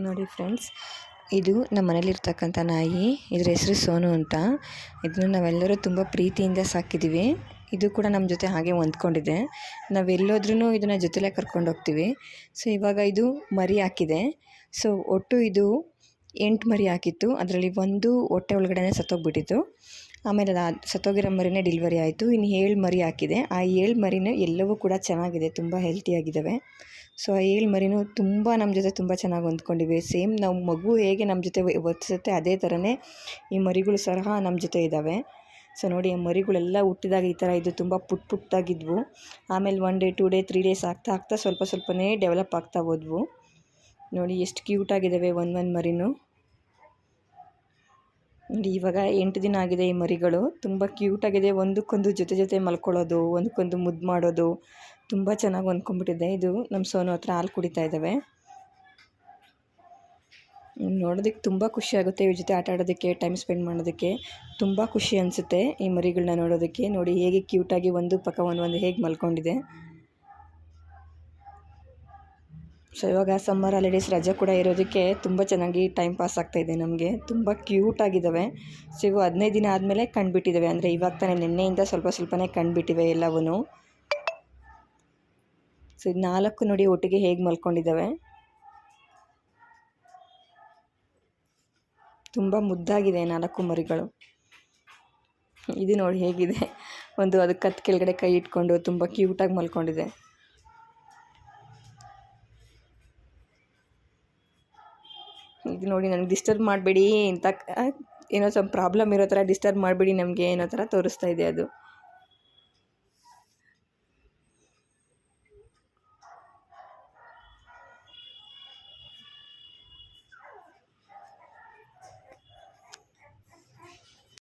ನೋಡಿ ಫ್ರೆಂಡ್ಸ್, ಇದು ನಮ್ಮ ಮನೇಲಿರ್ತಕ್ಕಂಥ ನಾಯಿ. ಇದ್ರ ಹೆಸರು ಸೋನು ಅಂತ. ಇದನ್ನು ನಾವೆಲ್ಲರೂ ತುಂಬ ಪ್ರೀತಿಯಿಂದ ಸಾಕಿದ್ದೀವಿ. ಇದು ಕೂಡ ನಮ್ಮ ಜೊತೆ ಹಾಗೆ ಹೊಂದ್ಕೊಂಡಿದೆ. ನಾವೆಲ್ಲೋದ್ರೂ ಇದನ್ನು ಜೊತೆಲೇ ಕರ್ಕೊಂಡು ಹೋಗ್ತೀವಿ. ಸೊ ಇವಾಗ ಇದು ಮರಿ ಹಾಕಿದೆ. ಸೊ ಒಟ್ಟು ಇದು 8 ಮರಿ ಹಾಕಿತ್ತು. ಅದರಲ್ಲಿ ಒಂದು ಹೊಟ್ಟೆ ಒಳಗಡೆ ಸತ್ತೋಗ್ಬಿಟ್ಟಿತ್ತು. ಆಮೇಲೆ ಅದು ಸತ್ತೋಗಿರೋ ಮರಿನೇ ಡೆಲಿವರಿ ಆಯಿತು. ಇನ್ನು 7 ಮರಿ ಹಾಕಿದೆ. ಆ 7 ಮರಿನೂ ಎಲ್ಲವೂ ಕೂಡ ಚೆನ್ನಾಗಿದೆ, ತುಂಬ ಹೆಲ್ತಿಯಾಗಿದ್ದಾವೆ. ಸೊ ಆ 7 ಮರಿನೂ ತುಂಬ ನಮ್ಮ ಜೊತೆ ತುಂಬ ಚೆನ್ನಾಗಿ ಹೊಂದ್ಕೊಂಡಿವೆ. ಸೇಮ್ ನಾವು ಮಗು ಹೇಗೆ ನಮ್ಮ ಜೊತೆ ವರ್ತಿಸುತ್ತೆ ಅದೇ ಥರನೇ ಈ ಮರಿಗಳು ಸಹ ನಮ್ಮ ಜೊತೆ ಇದ್ದಾವೆ. ಸೊ ನೋಡಿ, ಆ ಮರಿಗಳೆಲ್ಲ ಹುಟ್ಟಿದಾಗ ಈ ಥರ ಇದು ತುಂಬ ಪುಟ್ಟದಾಗಿದ್ವು. ಆಮೇಲೆ 1 ಡೇ 2 ಡೇ 3 ಡೇಸ್ ಆಗ್ತಾ ಸ್ವಲ್ಪನೇ ಡೆವಲಪ್ ಆಗ್ತಾ ಹೋದ್ವು. ನೋಡಿ ಎಷ್ಟು ಕ್ಯೂಟಾಗಿದ್ದಾವೆ ಒಂದು ಮರಿನೂ. ನೋಡಿ ಇವಾಗ 8 ದಿನ ಆಗಿದೆ ಈ ಮರಿಗಳು. ತುಂಬ ಕ್ಯೂಟಾಗಿದೆ. ಒಂದಕ್ಕೊಂದು ಜೊತೆ ಮಲ್ಕೊಳ್ಳೋದು, ಒಂದಕ್ಕೊಂದು ಮುದ್ದು ಮಾಡೋದು, ತುಂಬ ಚೆನ್ನಾಗಿ ಹೊಂದ್ಕೊಂಡ್ಬಿಟ್ಟಿದೆ. ಇದು ನಮ್ಮ ಸೋನು ಹತ್ರ ಹಾಲು ಕುಡಿತಾ ಇದ್ದಾವೆ. ನೋಡೋದಕ್ಕೆ ತುಂಬ ಖುಷಿ ಆಗುತ್ತೆ. ಇವ್ರ ಜೊತೆ ಆಟ ಆಡೋದಕ್ಕೆ, ಟೈಮ್ ಸ್ಪೆಂಡ್ ಮಾಡೋದಕ್ಕೆ ತುಂಬ ಖುಷಿ ಅನಿಸುತ್ತೆ ಈ ಮರಿಗಳನ್ನ ನೋಡೋದಕ್ಕೆ. ನೋಡಿ ಹೇಗೆ ಕ್ಯೂಟಾಗಿ ಒಂದು ಪಕ್ಕ ಒಂದು ಹೇಗೆ ಮಲ್ಕೊಂಡಿದೆ. ಸೊ ಇವಾಗ ಸಮ್ಮರ್ ಹಾಲಿಡೇಸ್ ರಜೆ ಕೂಡ ಇರೋದಕ್ಕೆ ತುಂಬ ಚೆನ್ನಾಗಿ ಟೈಮ್ ಪಾಸ್ ಆಗ್ತಾಯಿದೆ ನಮಗೆ. ತುಂಬ ಕ್ಯೂಟಾಗಿದ್ದಾವೆ. ಸೊ ಇವು 15 ದಿನ ಆದಮೇಲೆ ಕಂಡುಬಿಟ್ಟಿದ್ದಾವೆ. ಅಂದರೆ ಇವಾಗ ತಾನೇ ನಿನ್ನೆಯಿಂದ ಸ್ವಲ್ಪನೇ ಕಂಡುಬಿಟ್ಟಿವೆ ಎಲ್ಲವೂ. ಸೊ ಇದು 4 ನೋಡಿ ಒಟ್ಟಿಗೆ ಹೇಗೆ ಮಲ್ಕೊಂಡಿದ್ದಾವೆ. ತುಂಬ ಮುದ್ದಾಗಿದೆ 4 ಮರಿಗಳು. ಇದು ನೋಡಿ ಹೇಗಿದೆ, ಅದಕ್ಕೆ ಕತ್ತು ಕೆಳಗಡೆ ಕೈ ಇಟ್ಕೊಂಡು ತುಂಬ ಕ್ಯೂಟಾಗಿ ಮಲ್ಕೊಂಡಿದೆ. ಇದು ನೋಡಿ, ನನಗೆ ಡಿಸ್ಟರ್ಬ್ ಮಾಡಬೇಡಿ ಅಂತ ಏನೋ ಸ್ವಲ್ಪ ಪ್ರಾಬ್ಲಮ್ ಇರೋ ಥರ ಡಿಸ್ಟರ್ಬ್ ಮಾಡಬೇಡಿ ನಮಗೆ ಏನೋ ಥರ ತೋರಿಸ್ತಾ ಇದೆ ಅದು.